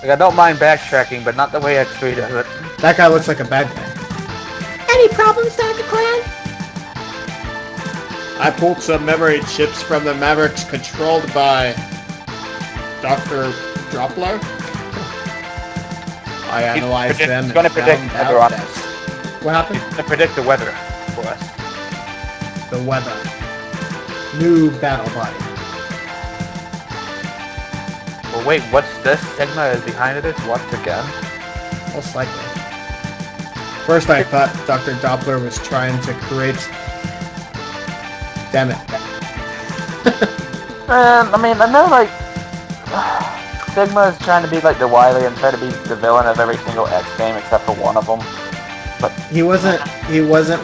Like, I don't mind backtracking, but not the way X3 does it. That guy looks like a bad guy. Any problems, Dr. Clan? I pulled some memory chips from the Mavericks controlled by Dr. Dropler. I analyzed them. He's going to predict the weather on us. What happened? He's going to predict the weather for us. The weather. New battle body. Well, wait, what's this? Sigma is behind it? Once again? Most likely. First I thought Dr. Doppler was trying to create... Damn it. I mean, I know, like... Sigma is trying to be like the Wily and try to be the villain of every single X game except for one of them. But he wasn't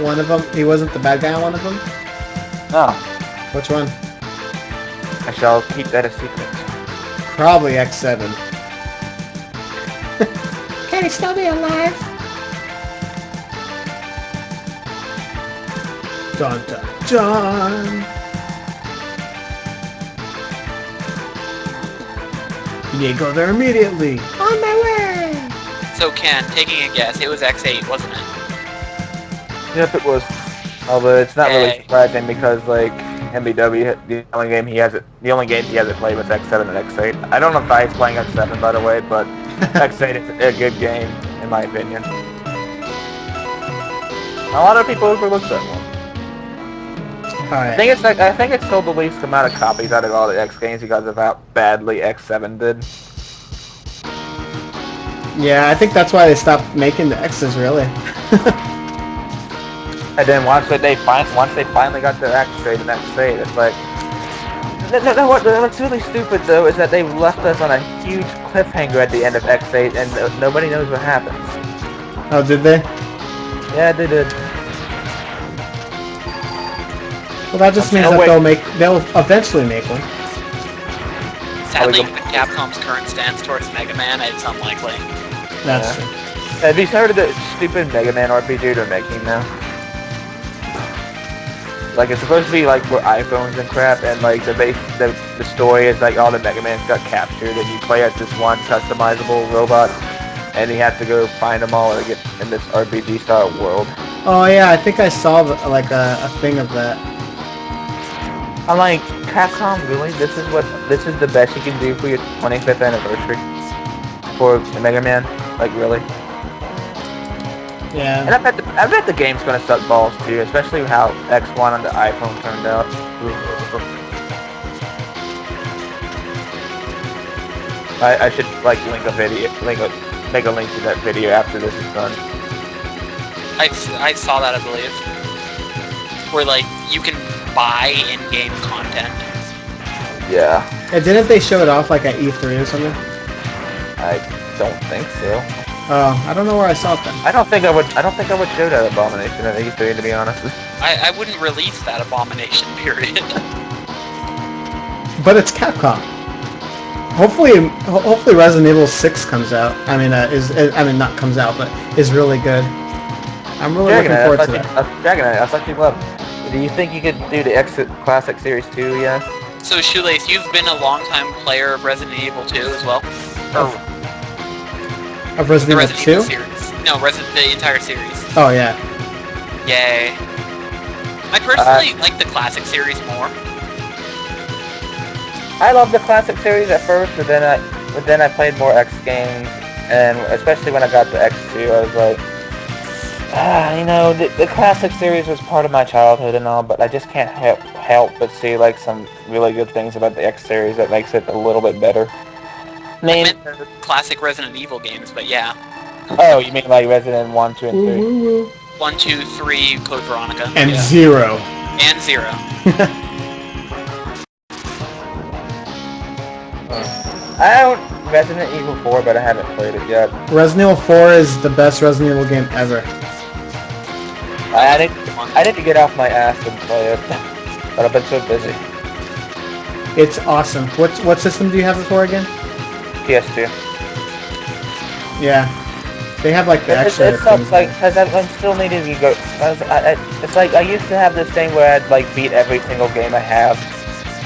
one of them? He wasn't the bad guy on one of them? No. Which one? I shall keep that a secret. Probably X7. Can he still be alive? Dun dun dun! You need to go there immediately! On my way! So Ken, taking a guess, it was X8, wasn't it? Yep, it was. Although it's not really surprising because, like, MBW, the only game he hasn't played was X7 and X8. I don't know if I's playing X7, by the way, but X8 is a good game, in my opinion. A lot of people overlook that one. Right. I think it sold the least amount of copies out of all the X games because of how badly X7 did. Yeah, I think that's why they stopped making the X's, really. And then once they finally got their X8 and X8, it's like... No, what's really stupid, though, is that they left us on a huge cliffhanger at the end of X8, and nobody knows what happens. Oh, did they? Yeah, they did. Well, that just means that they'll eventually make one. Sadly, with Capcom's current stance towards Mega Man, it's unlikely. That's true. Have you heard of the stupid Mega Man RPG they're making now? Like, it's supposed to be like for iPhones and crap, and like the story is like all the Mega Mans got captured, and you play as this one customizable robot, and you have to go find them all and get in this RPG style world. Oh yeah, I think I saw like a thing of that. I'm like, Capcom, really? This is the best you can do for your 25th anniversary for the Mega Man? Like, really? Yeah. And I bet the game's gonna suck balls too, especially how X1 on the iPhone turned out. I should like make a link to that video after this is done. I saw that, I believe. Where like you can buy in-game content. Yeah. And didn't they show it off like at E3 or something? I don't think so. Oh, I don't know where I saw it then. I don't think I would show that Abomination at E3, to be honest. I wouldn't release that Abomination, period. But it's Capcom. Hopefully Resident Evil 6 comes out. I mean, not comes out, but is really good. I'm really looking forward to that. Dragonite, I thought you loved. Do you think you could do the Classic Series 2, yeah? So, Shoelace, you've been a long-time player of Resident Evil 2 as well? Of Resident Evil 2? Series. No, the entire series. Oh, yeah. Yay. I personally like the Classic Series more. I loved the Classic Series at first, but then I played more X games, and especially when I got to X2, I was like, you know, the Classic Series was part of my childhood and all, but I just can't help but see like some really good things about the X series that makes it a little bit better. I meant the classic Resident Evil games, but yeah. Oh, you mean like Resident 1, 2, and 3? 1, 2, 3, Code Veronica. And 0. And 0. I own Resident Evil 4, but I haven't played it yet. Resident Evil 4 is the best Resident Evil game ever. I need to get off my ass and play it, but I've been so busy. It's awesome. What system do you have it for again? PS2. Yeah. They have like the extra It sucks, like, because I'm still needing to go. It's like I used to have this thing where I'd like beat every single game I have,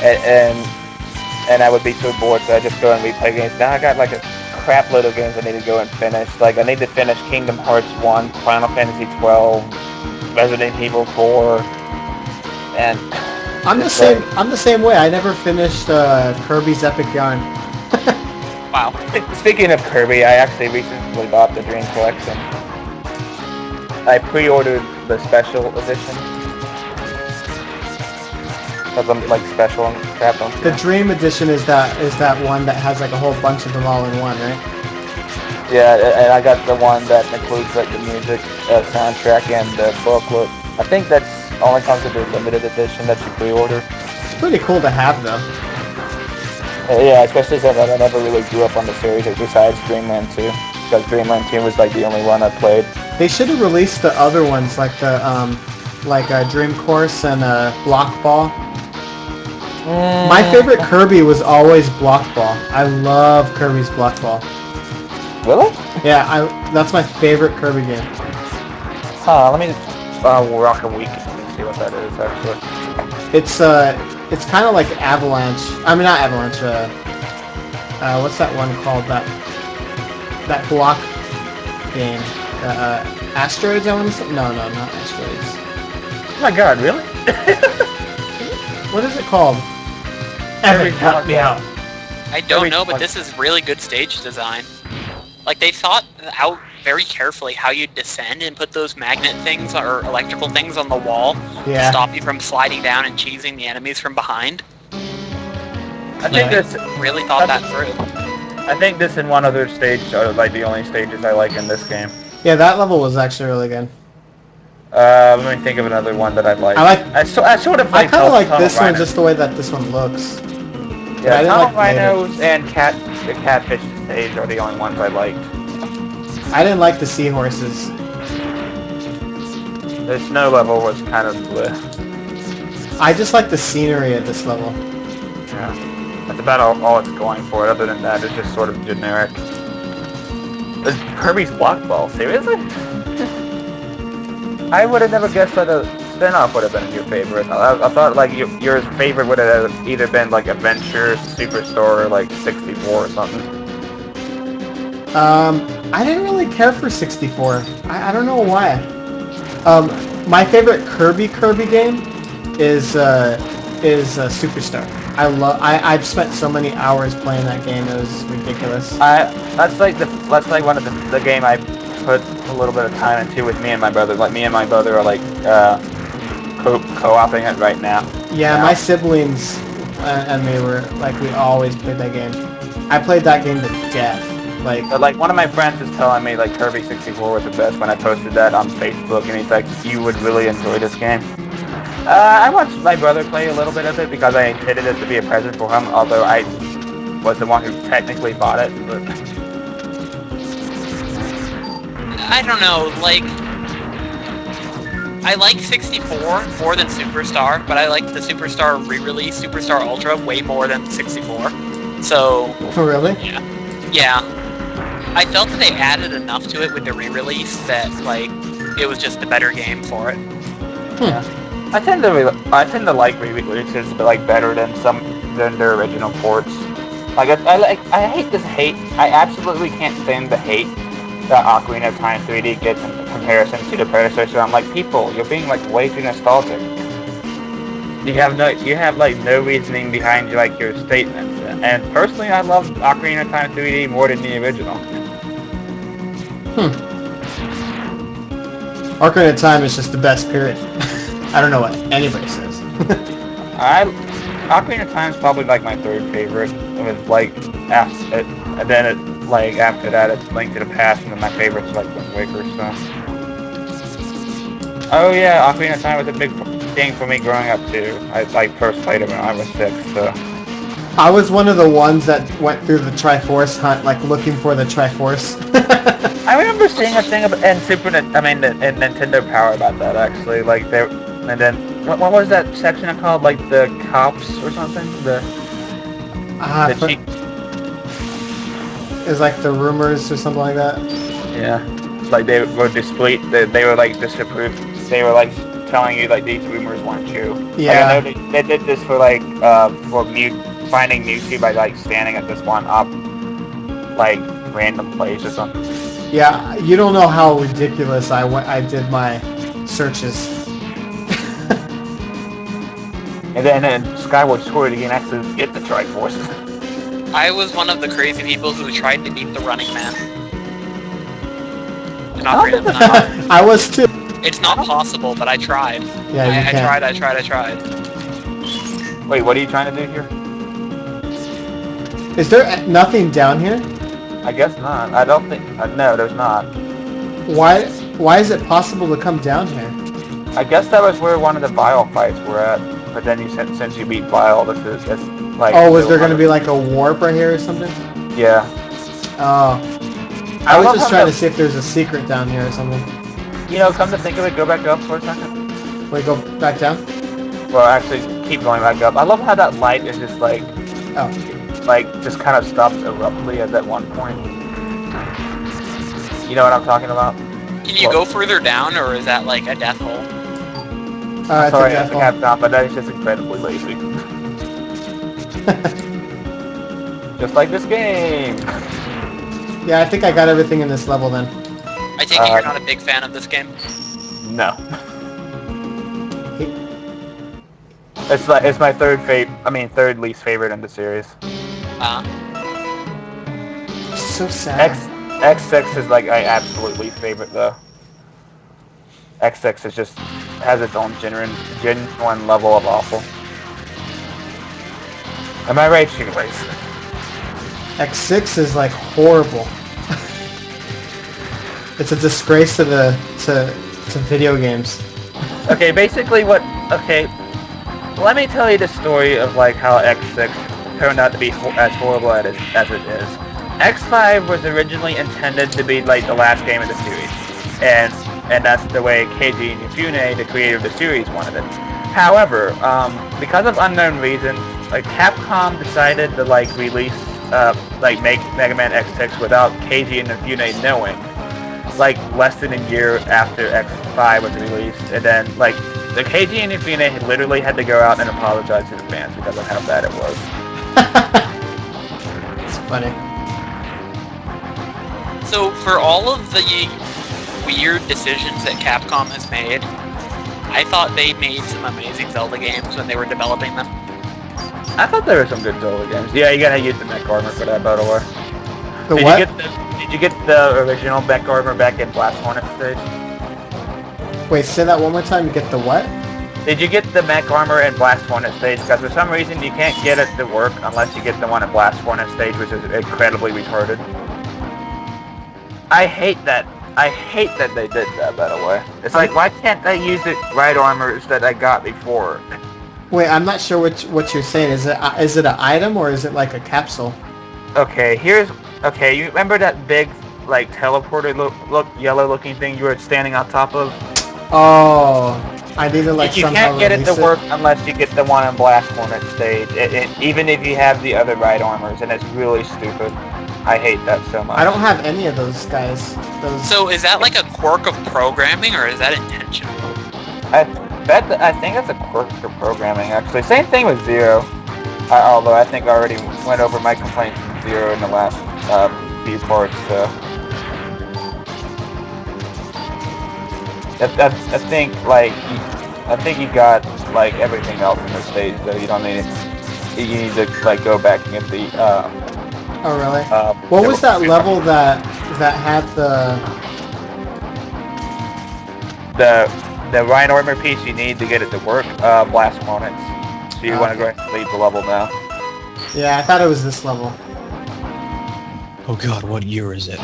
and I would be so bored, so I just go and replay games. Now I got like crap load of games I need to go and finish. Like, I need to finish Kingdom Hearts 1, Final Fantasy 12, Resident Evil 4, and... I'm the same. I'm the same way. I never finished Kirby's Epic Yarn. Wow. Speaking of Kirby, I actually recently bought the Dream Collection. I pre-ordered the special edition. Of them, like, special and crap on The Dream Edition is that one that has like a whole bunch of them all in one, right? Yeah, and I got the one that includes like the music, soundtrack, and the booklet. I think that's only comes with the limited edition that you pre-order. It's pretty cool to have though. Yeah, especially since I never really grew up on the series besides Dreamland 2. Because Dreamland 2 was like the only one I played. They should have released the other ones like the Dream Course and Block Ball. My favorite Kirby was always Block Ball. I love Kirby's Block Ball. Really? Yeah, that's my favorite Kirby game. Huh, let me rock a week and see what that is actually. It's kind of like Avalanche. I mean, not Avalanche. What's that one called? That block game. Asteroids, I want to say? No, not Asteroids. Oh my god, really? What is it called? Evan, help me out. I don't know, but this is really good stage design. Like, they thought out very carefully how you descend and put those magnet things or electrical things on the wall to stop you from sliding down and cheesing the enemies from behind. I think this really thought that through. I think this and one other stage are like the only stages I like in this game. Yeah, that level was actually really good. Let me think of another one that I like. I sort of like. I kind of like this one just the way that this one looks. Yeah, Tunnel Rhinos and the Catfish stage are the only ones I liked. I didn't like the seahorses. The snow level was kind of bleh. I just like the scenery at this level. Yeah, that's about all it's going for. Other than that, it's just sort of generic. Kirby's Block Ball, seriously? I would have never guessed that a spin-off would have been your favorite. I thought like your favorite would have either been like Adventure, Superstar, or like 64 or something. I didn't really care for 64. I don't know why. My favorite Kirby game is Superstar. I've spent so many hours playing that game. It was ridiculous. That's like one of the game I put a little bit of time into with me and my brother. Like me and my brother are like co-oping it right now. Yeah, my siblings and me were like we always played that game. I played that game to death. Like one of my friends was telling me like Kirby 64 was the best when I posted that on Facebook, and he's like, you would really enjoy this game. I watched my brother play a little bit of it because I intended it to be a present for him, although I was the one who technically bought it. But I don't know, like, I like 64 more than Superstar, but I like the Superstar re-release, Superstar Ultra, way more than 64. So... Oh, really? Yeah. I felt that they added enough to it with the re-release that, like, it was just a better game for it. Yeah. I tend to like re-releases, but like better than their original ports. Like I hate this hate. I absolutely can't stand the hate that Ocarina of Time 3D gets in comparison to the predecessor. I'm like, people, you're being like way too nostalgic. You have like no reasoning behind your statements. And personally, I love Ocarina of Time 3D more than the original. Ocarina of Time is just the best, period. I don't know what anybody says. Ocarina of Time is probably like my third favorite. It was like after that it's Link to the Past, and then my favorite's like Wind Waker stuff. Oh yeah, Ocarina of Time was a big thing for me growing up too. I first played it when I was 6, so. I was one of the ones that went through the Triforce hunt, like looking for the Triforce. I remember seeing a thing in Nintendo Power about that actually. Like there, and then what was that section called? Like the cops or something? It was like the rumors or something like that. Yeah, like they were displayed. They were like disapproved. They were like telling you like these rumors weren't true. Yeah. Like, I know they did this for like finding Mewtwo by like standing at this one up, like random place or something. Yeah, you don't know how ridiculous I did my searches. And then Skyward Sword again actually get the Triforce. I was one of the crazy people who tried to beat the Running Man. Ocarina of Time. I was too. It's not possible, but I tried. Yeah, you can. I tried. Wait, what are you trying to do here? Is there nothing down here? I guess not. I don't think... no, there's not. Why is it possible to come down here? I guess that was where one of the Vile fights were at. But then you since you beat Vile, it's like... Oh, was there going to be like a warp right here or something? Yeah. Oh. I was just trying to see if there's a secret down here or something. You know, come to think of it, go back up for a second. Wait, go back down? Well, actually, keep going back up. I love how that light is just like... Oh. Like, just kind of stops abruptly at that one point. You know what I'm talking about? Can you go further down, or is that like a death hole? Sorry, I have not, but that is just incredibly lazy. Just like this game. Yeah, I think I got everything in this level then. I take it you're not a big fan of this game? No. It's my third least favorite in the series. So sad. X6 is like my absolute least favorite though. X6 is just has its own genuine level of awful. Am I right, anyways? X6 is like horrible. It's a disgrace to video games. Okay, basically let me tell you the story of like how X6 turned out to be as horrible as it is. X5 was originally intended to be like the last game of the series, and that's the way Keiji Inafune, the creator of the series, wanted it. However, because of unknown reasons, like Capcom decided to like release, make Mega Man X6 without Keiji Inafune knowing, like less than a year after X5 was released, and then like the Keiji Inafune literally had to go out and apologize to the fans because of how bad it was. It's funny. So for all of the weird decisions that Capcom has made, I thought they made some amazing Zelda games when they were developing them. I thought there were some good Zelda games. Yeah, you gotta use the mech armor for that, by the way. The what? Did you get the original mech armor back in Blast Hornet stage? Wait, say that one more time. You get the what? Did you get the mech armor in Blast Hornet stage? Because for some reason you can't get it to work unless you get the one in Blast Hornet stage, which is incredibly retarded. I hate that they did that, by the way. It's like, why can't they use the right armors that I got before? Wait, I'm not sure what you're saying. Is it an item or is it like a capsule? Okay, you remember that big, like, teleporter look yellow looking thing you were standing on top of? Oh, I need to like you can't get it to work unless you get the one in Blast Hornet stage, even if you have the other right armors, and it's really stupid. I hate that so much. I don't have any of those guys. So is that like a quirk of programming, or is that intentional? I think that's a quirk of programming, actually. Same thing with Zero. Although I think I already went over my complaints with Zero in the last few parts, so... I think you got, like, everything else in the stage, though. You don't need it. You need to, like, go back and get the, Oh, really? What was that level that had the right armor piece you need to get it to work? Blast Hornets. So you want to go ahead and leave the level now. Yeah, I thought it was this level. Oh god, what year is it?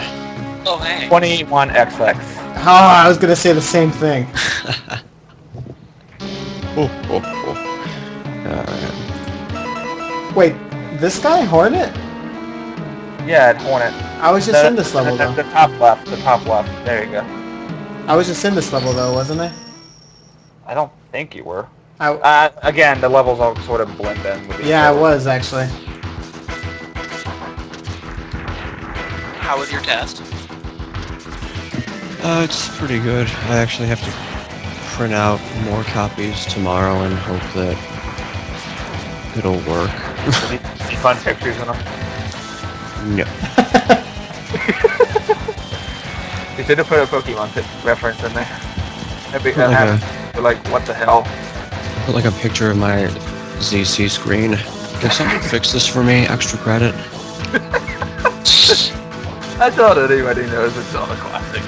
Oh, hey. 21XX. Oh, I was gonna say the same thing. Alright. Wait, this guy, Hornet? Yeah, it's Hornet. I was just in this level, though. The top left. There you go. I was just in this level, though, wasn't I? I don't think you were. I Again, the levels all sort of blend in with each yeah, I other. was, actually. How was your test? It's pretty good. I actually have to print out more copies tomorrow and hope that it'll work. Any fun pictures in them? No. You should have put a Pokemon reference in there. Like, what the hell? Put like a picture of my ZC screen. Can someone fix this for me? Extra credit. I thought anybody knows it's all a classic.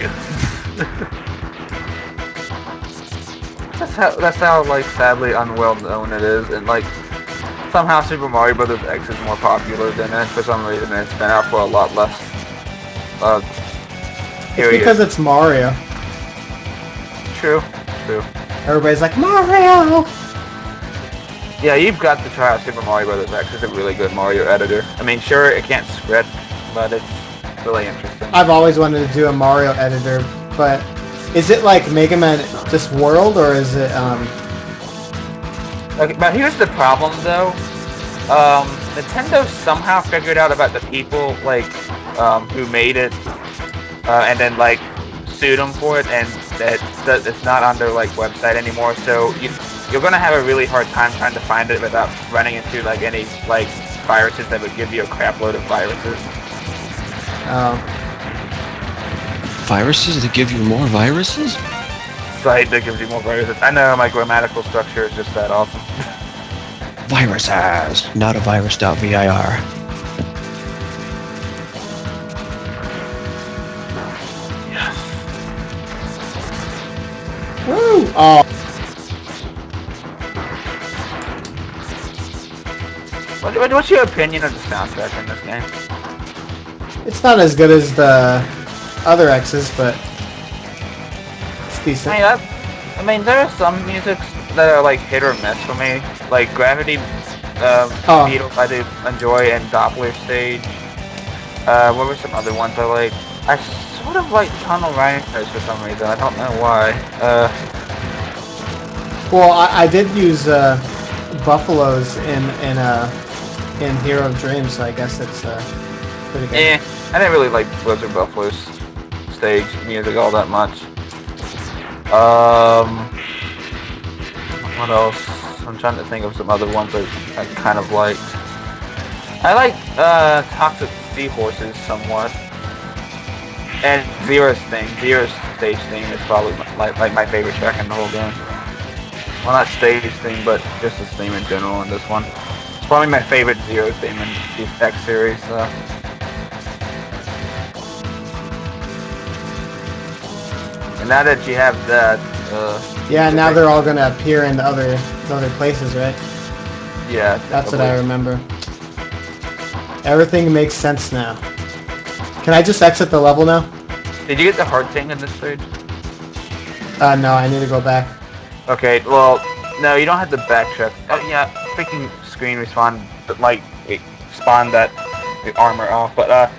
That's how like sadly unwell known it is, and like somehow Super Mario Bros. X is more popular than it for some reason, and it's been out for a lot less. It's because it's Mario. True. Everybody's like, Mario! Yeah, you've got to try out Super Mario Bros. X. It's a really good Mario editor. I mean, sure, it can't script, but it's really interesting. I've always wanted to do a Mario editor, but is it like Mega Man just World, or is it, Okay, but here's the problem, though. Nintendo somehow figured out about the people, like, who made it, and then, like, sued them for it, and it's not on their, like, website anymore, so you're gonna have a really hard time trying to find it without running into, like, any, like, viruses that would give you a crap load of viruses. Viruses that give you more viruses? Site that gives you more viruses. I know my grammatical structure is just that awesome. Viruses, not a virus.vir. Yes. Woo! Oh. What's your opinion of the soundtrack in this game? It's not as good as the other X's, but it's decent. I mean, there are some musics that are like hit or miss for me. Like Gravity Beetle I do enjoy, and Doppler Stage. What were some other ones I like? I sort of like Tunnel Rhinos for some reason. I don't know why. Well, I did use Buffaloes in Hero of Dreams, so I guess it's pretty good. Yeah, I didn't really like Blizzard Buffalo's stage music all that much. What else? I'm trying to think of some other ones that I kind of liked. I like Toxic Seahorses somewhat. And Zero's theme. Zero's stage theme is probably my favorite track in the whole game. Well, not stage theme, but just his theme in general in this one. It's probably my favorite Zero theme in the X series, so. And now that you have that, yeah, now they're all gonna appear in the other places, right? Yeah, that's what I remember. Everything makes sense now. Can I just exit the level now? Did you get the hard thing in this stage? No, I need to go back. Okay, well, no, you don't have to backtrack. Oh yeah, freaking screen respawn, spawn that the armor off. But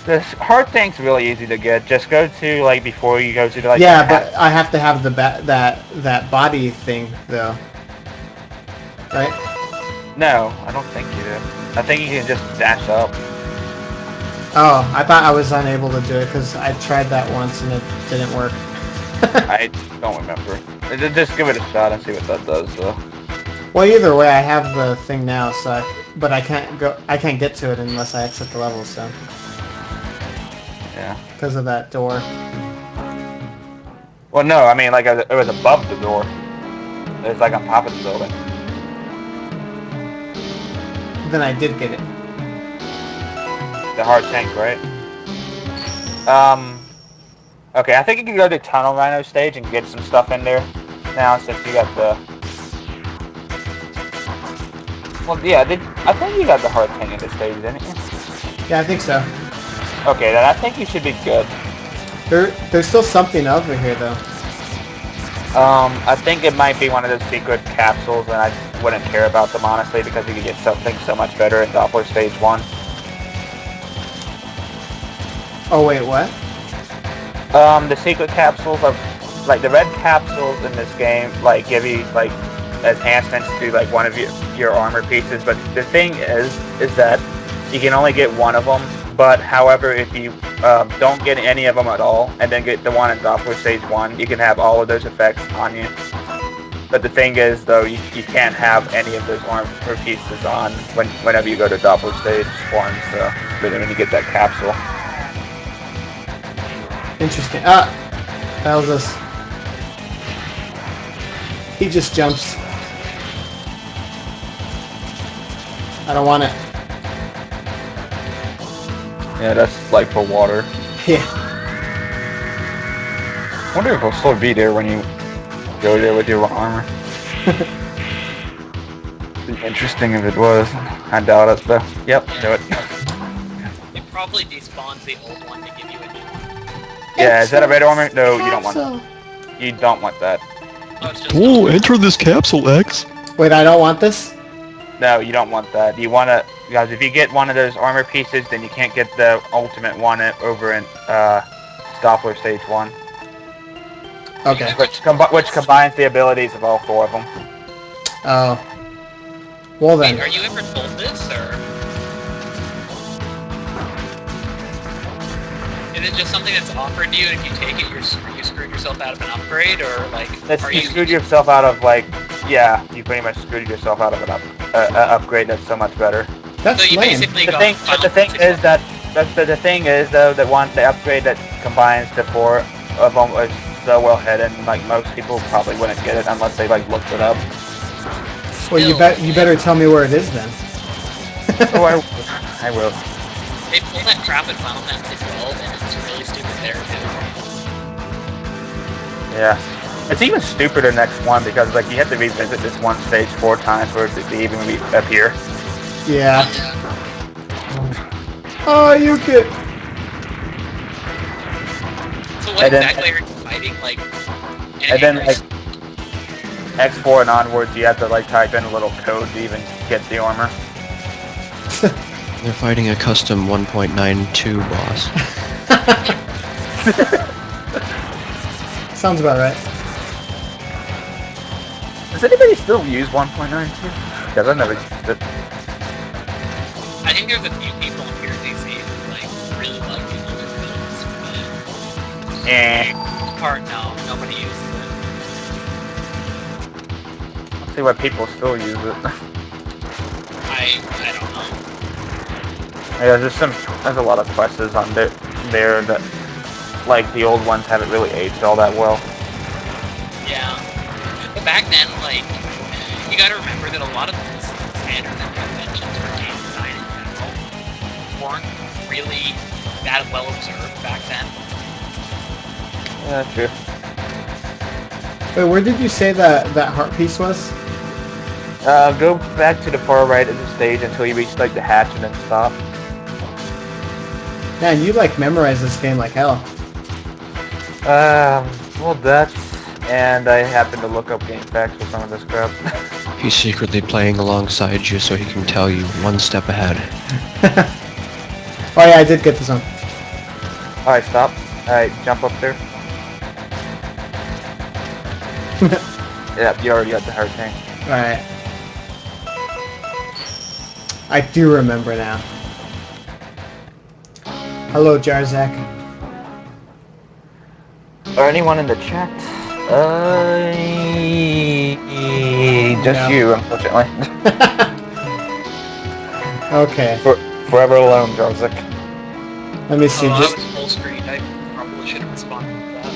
this hard thing's really easy to get. Just go to like before you go to like. Yeah, but I have to have the that body thing though, right? No, I don't think you do. I think you can just dash up. Oh, I thought I was unable to do it because I tried that once and it didn't work. I don't remember. Just give it a shot and see what that does, though. Well, either way, I have the thing now, so but I can't get to it unless I exit the level, so. Yeah. Because of that door. Well, no, I mean, like, it was above the door. It was, like, on top of the building. Then I did get it. The hard tank, right? Okay, I think you can go to Tunnel Rhino stage and get some stuff in there now since you got the... Well, yeah, I think you got the hard tank in this stage, didn't you? Yeah, I think so. Okay, then I think you should be good. There's still something over here, though. I think it might be one of those secret capsules, and I wouldn't care about them, honestly, because you can get something so much better in Doppler Stage 1. Oh, wait, what? The secret capsules are, like, the red capsules in this game, like, give you, like, enhancements to, like, one of your armor pieces, but the thing is that you can only get one of them, but, however, if you don't get any of them at all, and then get the one in Doppler Stage 1, you can have all of those effects on you. But the thing is, though, you can't have any of those armor pieces on whenever you go to Doppler Stage 1, so, when you get that capsule. Interesting. Ah! That was this. He just jumps. I don't want it. Yeah, that's like for water. Yeah. I wonder if it'll still be there when you go there with your armor. It'd be interesting if it was. I doubt it though. Yep, do it. It probably despawns the old one to give you a new one. Yeah, is that a red armor? No, you don't want that. You don't want that. Oh, it's just Oh, enter this capsule, X. Wait, I don't want this? No, you don't want that. You want to, guys, if you get one of those armor pieces, then you can't get the ultimate one over in Doppler Stage 1. Okay. Which combines the abilities of all 4 of them. Oh. Well then. Wait, are you ever told this, or? Is it just something that's offered to you, and if you take it, you screwed yourself out of an upgrade, or like? You screwed yourself out of yeah, you pretty much screwed yourself out of an upgrade that's so much better. That's so you lame. basically The thing is though that the upgrade that combines the 4 of them is so well hidden. Like most people probably wouldn't get it unless they like looked it up. Well, you better tell me where it is then. Oh, I will. They pull that crap in Final Fantasy 12, and it's really stupid there too. Yeah. It's even stupider next one because like you have to revisit this one stage 4 times for it to even appear. Yeah. Oh, you could. So what exactly are you fighting? Like. And then like X4 and onwards, you have to like type in a little code to even get the armor. They're fighting a custom 1.92 boss. Sounds about right. Does anybody still use 1.92? Because I've never used it. I think there's a few people in here these days who like really like the older builds, but or no, nobody uses it. Let's see why people still use it. I don't know. Yeah, there's a lot of quests on there that like the old ones haven't really aged all that well. Yeah. But back then, like, you gotta remember that a lot of the standards and conventions for game design in general weren't really that well observed back then. Yeah, true. Wait, where did you say that heart piece was? Go back to the far right of the stage until you reach like the hatch and then stop. Man, you like memorize this game like hell. Well that's... And I happened to look up game facts for some of this crap. He's secretly playing alongside you so he can tell you one step ahead. Oh yeah, I did get this one. Alright, stop. Alright, jump up there. Yep, you already got the hurricane. Alright. I do remember now. Hello, Jarzak. Or anyone in the chat? Just No. you, unfortunately. Okay. Forever alone, Jarzik. Let me see. Oh, Just I was full screen. I probably should have responded to that.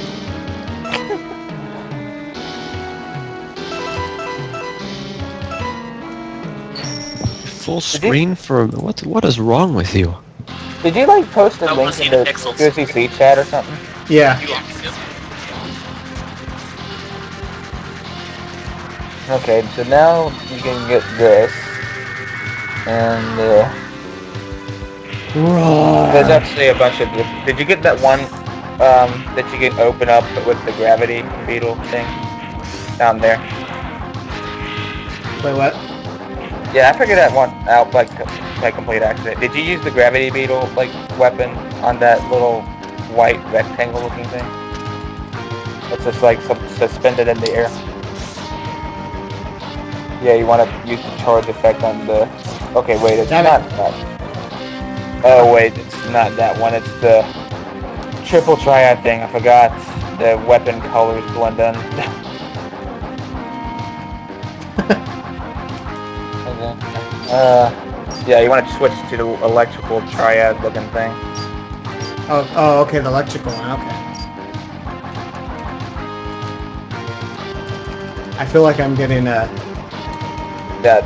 Full screen for what is wrong with you? Did you like post a I wanna link see in the the pixels. QCC chat or something? yeah. You want me to? Okay, so now you can get this. And there's actually a bunch of... Did you get that one that you can open up with the gravity beetle thing? Down there. Wait, what? Yeah, I figured that one out by complete accident. Did you use the gravity beetle like weapon on that little white rectangle looking thing? It's just like suspended in the air. Yeah, you want to use the charge effect on the... Okay, wait, it's Damn not that. Oh wait, it's not that one. It's the triple triad thing. I forgot. The weapon colors blend in. Yeah, you want to switch to the electrical triad looking thing. Oh, okay, the electrical one. Okay. I feel like I'm getting That.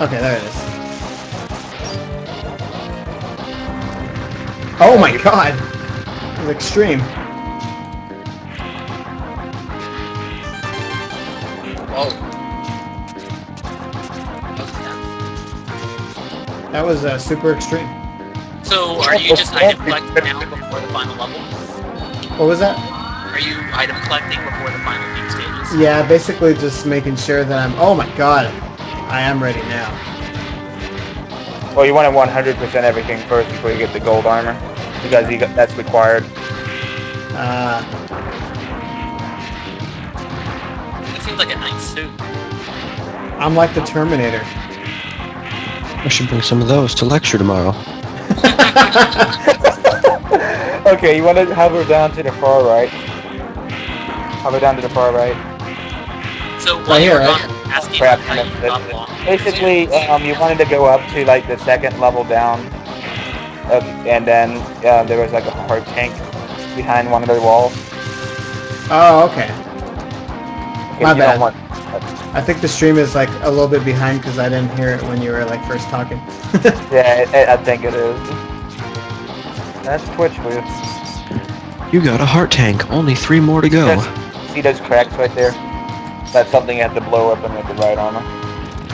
Okay, there it is. Oh my god! It's extreme. Whoa. That was super extreme. So, are you just item collecting now before the final level? What was that? Are you item collecting before the final few stages? Yeah, basically just making sure that I'm... Oh my god! I am ready now. Well, you want to 100% everything first before you get the gold armor, because that's required. That seems like a nice suit. I'm like the Terminator. I should bring some of those to lecture tomorrow. Okay, you want to hover down to the far right. Hover down to the far right. So Right while here, you're right? gone, asking Crap. how you got along. Basically, you wanted to go up to like the second level down, and then there was like a hard tank behind one of the walls. Oh, okay. Okay, My you bad. don't want- I think the stream is like a little bit behind because I didn't hear it when you were like first talking. Yeah, I think it is. That's Twitch for you. You got a heart tank. Only 3 more to go. See those cracks right there? That's something you have to blow up and with the right armor.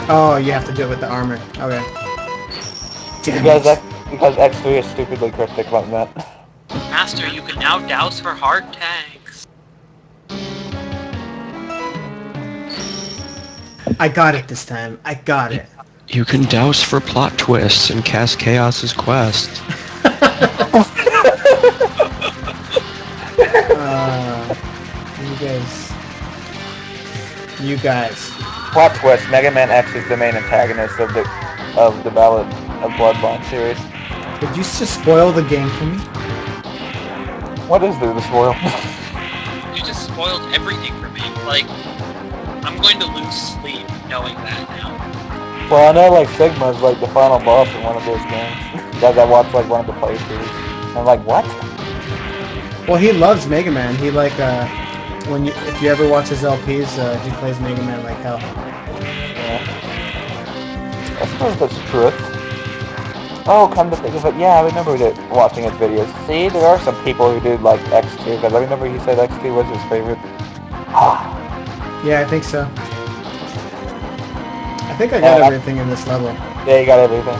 Oh, you have to do it with the armor. Okay. Because X3 is stupidly cryptic like that. Master, you can now douse for hard tanks. I got it this time. I got it. You can douse for plot twists and cast Chaos's quest. You guys. Plot twist: Mega Man X is the main antagonist of the Ballad of Bloodborne series. Did you just spoil the game for me? What is the spoil? You just spoiled everything for me. Like, I'm going to lose sleep knowing that now. Well, I know like Sigma's like the final boss in one of those games. Because I watched like one of the playthroughs. I'm like, what? Well, he loves Mega Man. He like if you ever watch his LPs, he plays Mega Man like hell. Yeah. I suppose that's true. Oh, come to think of it, yeah, I remember watching his videos. See, there are some people who did like X2, because I remember he said X2 was his favorite. Yeah, I think so. I think I got everything in this level. Yeah, you got everything.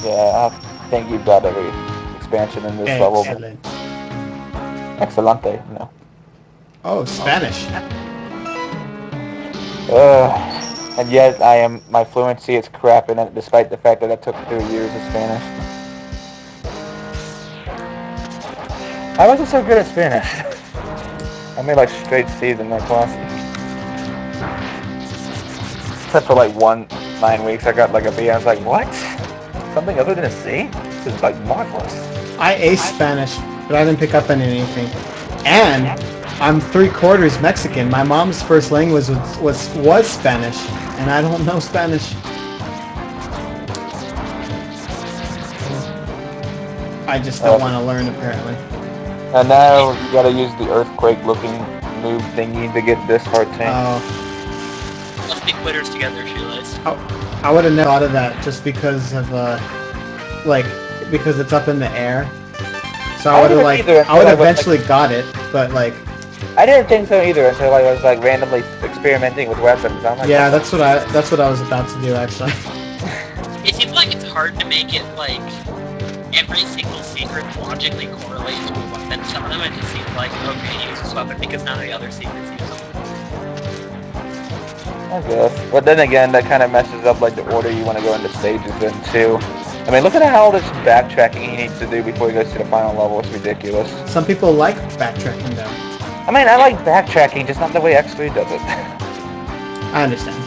Yeah, I think you've got every expansion in this level. Excelente, no. Oh, Spanish. And yet my fluency is crap in it, despite the fact that I took 2 years of Spanish. I wasn't so good at Spanish. I made like straight C's in that class. Except for like 9 weeks, I got like a B. I was like, what? Something other than a C? This is like marvelous. I aced Spanish, but I didn't pick up on anything. And I'm 3/4 Mexican. My mom's first language was Spanish, and I don't know Spanish. I just don't want to learn, apparently. And now you gotta use the earthquake-looking move thingy to get this heart tank. Oh. Let's be quitters together, shoelace. Oh, I would have never thought of that just because of because it's up in the air. So I would have eventually got it, but like. I didn't think so either until I was like randomly experimenting with weapons. I'm like, yeah, that's what I was about to do actually. It seems like it's hard to make it like every single secret logically correlates to a weapon. Some of them it just seems like okay, use this weapon because none of the other secrets use them. I guess. But then again, that kind of messes up like the order you want to go into stages in too. I mean, look at how this backtracking he needs to do before he goes to the final level. It's ridiculous. Some people like backtracking though. I mean, I like backtracking, just not the way X3 does it. I understand.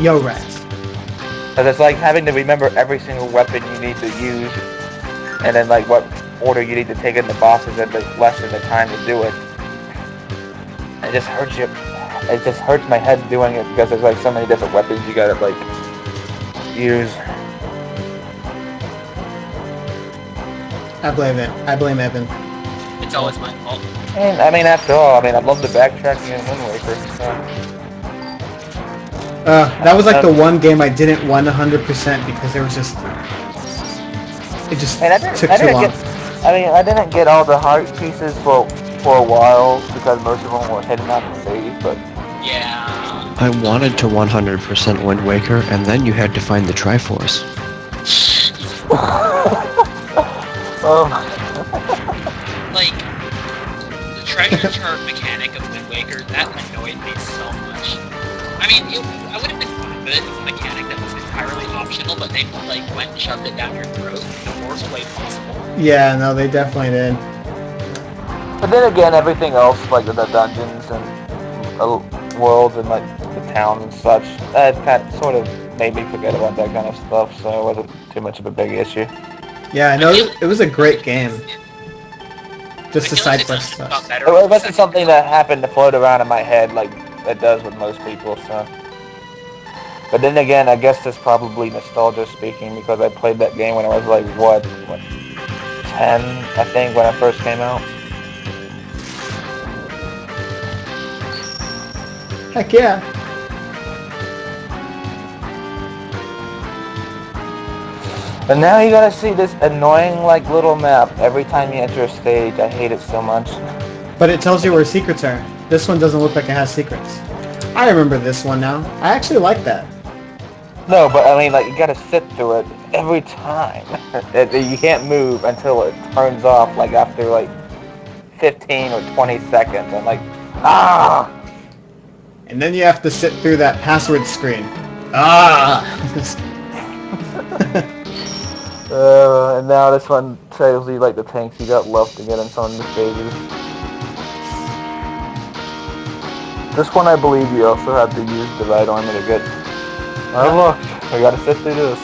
Yo, rats. Because it's like having to remember every single weapon you need to use, and then like what order you need to take in the bosses and the less than the time to do it. It just hurts you. It just hurts my head doing it because there's like so many different weapons you gotta like use. I blame Evan. It's It's always my fault. And, I mean, after all, I love the backtracking in Wind Waker. So. That was like the one game I didn't 100% because there was just... It just took too long. I didn't get all the heart pieces for a while because most of them were hidden out the stage, but... Yeah. I wanted to 100% Wind Waker, and then you had to find the Triforce. Oh. Like, the treasure chart mechanic of Wind Waker, that annoyed me so much. I mean, I would have been fine with it as a mechanic that was entirely optional, but they, like, went and shoved it down your throat in the worst way possible. Yeah, no, they definitely did. But then again, everything else, like the dungeons and worlds and like the town and such, that kind of sort of made me forget about that kind of stuff, so it wasn't too much of a big issue. Yeah, no, it was a great game. Just the side quest stuff. It wasn't something that happened to float around in my head like it does with most people, so. But then again, I guess it's probably nostalgia speaking because I played that game when I was like, what 10, I think, when it first came out. Heck yeah. But now you gotta see this annoying like little map every time you enter a stage. I hate it so much. But it tells you where secrets are. This one doesn't look like it has secrets. I remember this one now. I actually like that. No, but I mean, like, you gotta sit through it every time. You can't move until it turns off, like, after, like, 15 or 20 seconds. I'm like, ah! And then you have to sit through that password screen. Ah! And now this one tells you, like, the tanks you got left to get in some of the stages. This one, I believe you also have to use the right armor to get... Oh look, we gotta sit through this.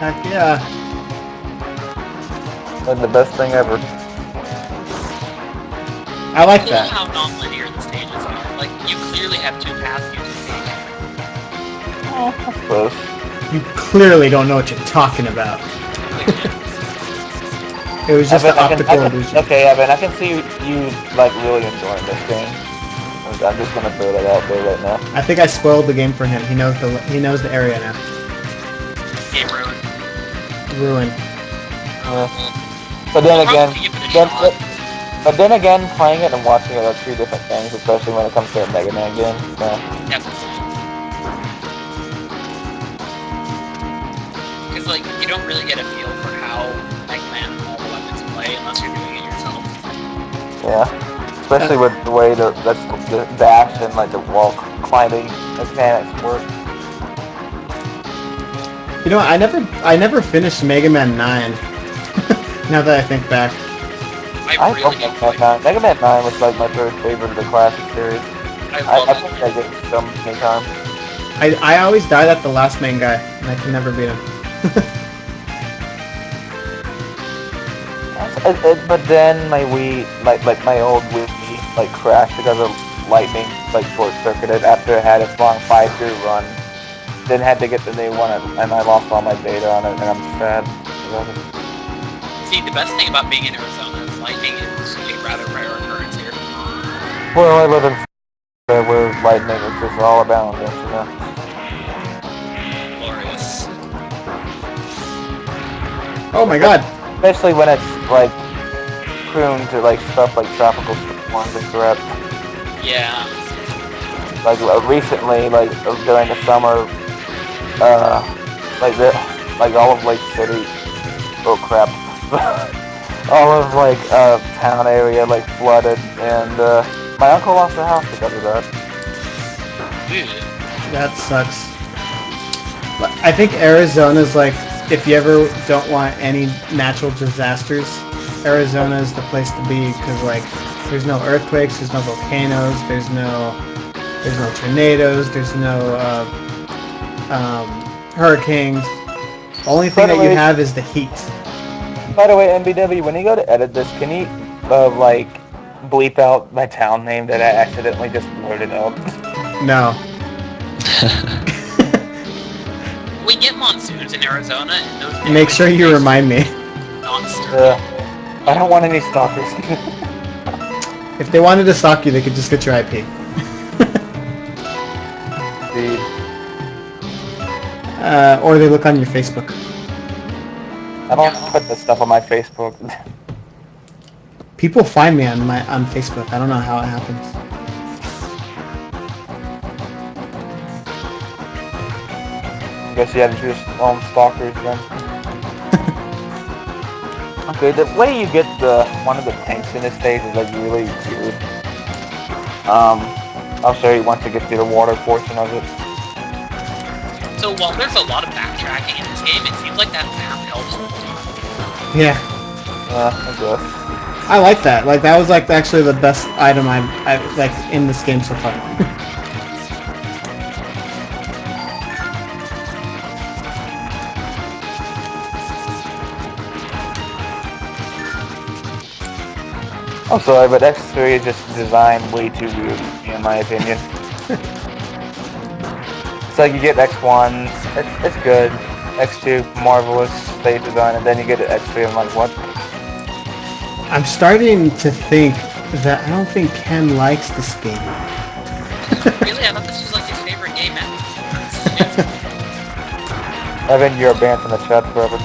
Heck yeah. And the best thing ever. I like that. How non-linear the stages are. Like, you clearly have two paths you can take. I suppose. You clearly don't know what you're talking about. It was just an optical illusion. Okay, Evan, I can see you like really enjoying this game. I'm just gonna throw that out there right now. I think I spoiled the game for him. He knows the area now. Game ruined. Ruined. But then again, playing it and watching it are two different things, especially when it comes to a Mega Man game. So. Yep. Because like you don't really get a feel for how Mega Man and all the weapons play unless you're doing it yourself. Yeah. Especially with the way the dash and like the wall climbing mechanics work. You know, I never finished Mega Man 9. Now that I think back. I really love Mega Man 9. Mega Man 9 was like my third favorite of the classic series. I think I did it so many times. I always died at the last main guy, and I can never beat him. But then my Wii, like my old Wii, like crashed because of lightning, like short-circuited after it had its long 5-year run. Then had to get the new one, and I lost all my data on it, and I'm sad. See, the best thing about being in Arizona is lightning is a rather rare occurrence here. Well, I live in where lightning is just all about, don't you know? Glorious. Oh my god. Especially when it's like prone to like stuff like tropical storms and crap. Yeah. Like recently, like during the summer, like all of Lake City. Oh crap! all of like town area like flooded, and my uncle lost the house because of that. That sucks. I think Arizona's like, if you ever don't want any natural disasters, Arizona is the place to be because like there's no earthquakes, there's no volcanoes, there's no tornadoes, there's no hurricanes. The only thing that you have is the heat. By the way, MBW, when you go to edit this, can you like bleep out my town name that I accidentally just blurted out? No. We get monsoons in Arizona, and those make sure you remind me. Monster. I don't want any stalkers. If they wanted to stalk you, they could just get your IP. Dude. Or they look on your Facebook. I don't put the stuff on my Facebook. People find me on Facebook. I don't know how it happens. I guess you had to choose stalkers then. Okay, the way you get one of the tanks in this stage is like really weird. I'll show you once it gets to the water portion of it. So while there's a lot of backtracking in this game, it seems like that map helps. Yeah. Yeah, I guess. I like that. Like that was like actually the best item I like in this game so far. I'm sorry, but X3 is just designed way too weird, in my opinion. It's like you get X1, it's good. X2, marvelous stage design, and then you get to X3, I'm like, what? I'm starting to think that I don't think Ken likes this game. Really? I thought this was like his favorite game ever. Evan, you're banned from the chat forever.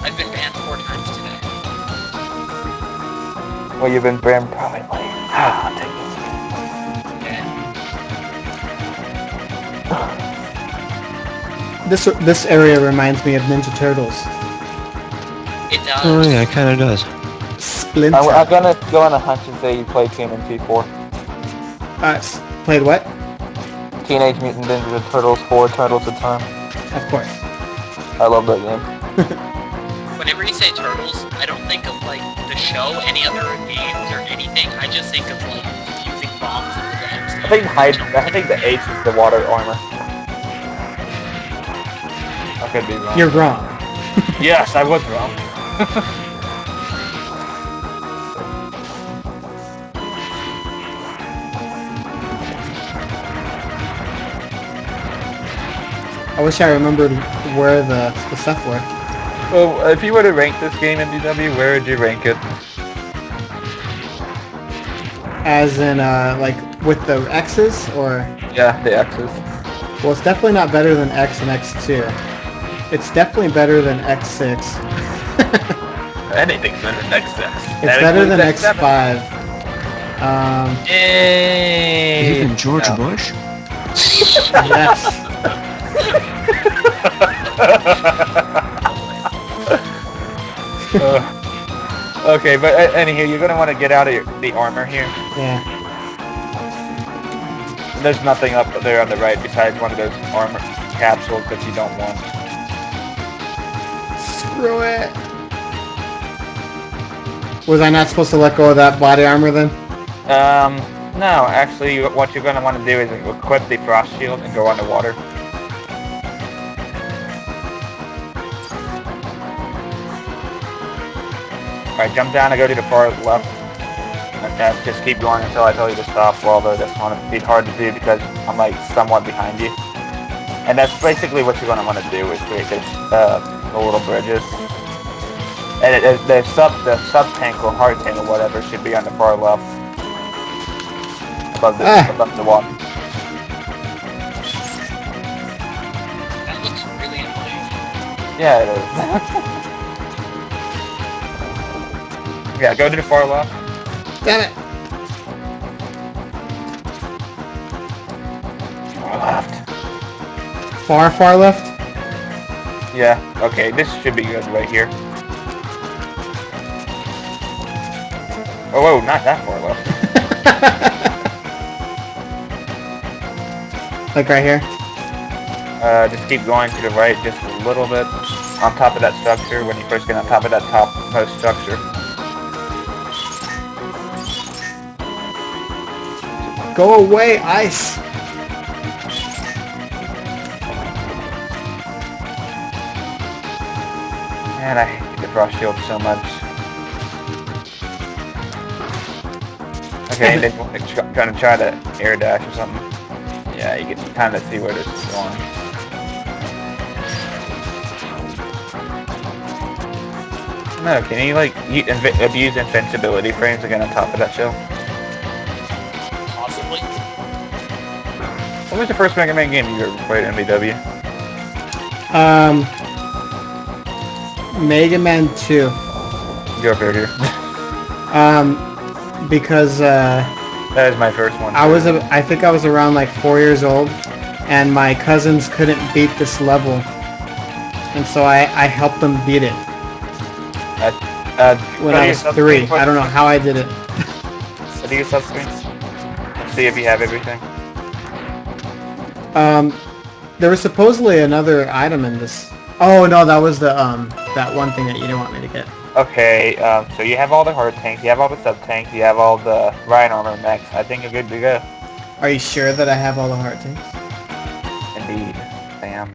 I've been banned 4 times today. Well, you've been banned permanently. Ah, take Okay. This area reminds me of Ninja Turtles. It does. Oh yeah, it kind of does. Splinter. I'm gonna go on a hunch and say you played TMNT 4. Played what? Teenage Mutant Ninja Turtles 4 Turtles of Time. Of course. I love that game. Whenever you say Turtles, I don't think of like the show, any other games or anything. I just think of like using bombs in the games. I think the H is the water armor. I could be wrong. You're wrong. Yes, I was wrong. I wish I remembered where the stuff were. Well, if you were to rank this game in DW, where would you rank it? As in, like, with the X's, or? Yeah, the X's. Well, it's definitely not better than X and X2. It's definitely better than X6. Anything's better than X6. It's better than X5. Even George Bush? Yes. Okay, but anyhow, you're gonna want to get out of the armor here. Yeah. There's nothing up there on the right besides one of those armor capsules that you don't want. Screw it. Was I not supposed to let go of that body armor then? No, actually, what you're gonna want to do is equip the frost shield and go underwater. Alright, jump down and go to the far left. And just keep going until I tell you to stop, although that's going to be hard to do because I'm like somewhat behind you. And that's basically what you're going to want to do is create these little bridges. And the sub tank or hard tank or whatever should be on the far left. Above the water. That looks really annoying. Yeah, it is. Yeah, go to the far left. Damn it. Far left. Far left? Yeah, okay, this should be good right here. Oh, whoa, not that far left. Like right here? Just keep going to the right just a little bit. On top of that structure, when you first get on top of that topmost structure. Go away, ice! Man, I hate the frost shield so much. Okay, then you're gonna try to air dash or something. Yeah, you can kind of see where this is going. No, can you like abuse invincibility frames again on top of that show? Possibly. What was the first Mega Man game you ever played in MVW? Mega Man 2. Go figure. Because That is my first one. I think I was around like 4 years old, and my cousins couldn't beat this level, and so I helped them beat it. When I was 3, I don't know how I did it. Do your sub screen. See if you have everything. There was supposedly another item in this. Oh no, that was the that one thing that you didn't want me to get. Okay, so you have all the hard tanks, you have all the sub tanks, you have all the Rhino armor mechs. I think you're good to go. Are you sure that I have all the heart tanks? Indeed, Sam.